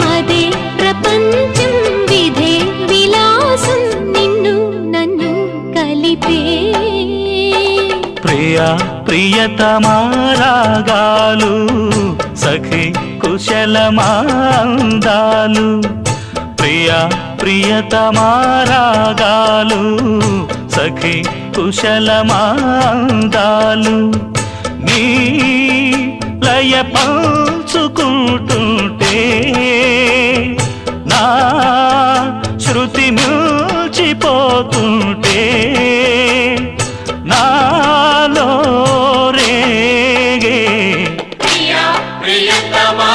మదే ప్రపంచం విధే విలాసం నిన్ను నన్ను కలిపే ప్రియా ప్రియతమారాగాలు సఖి కుశలమాందాలు ప్రియా ప్రియతమారాగాలు సఖి కుశలమాందాలు నీ లయ పంచుకున్న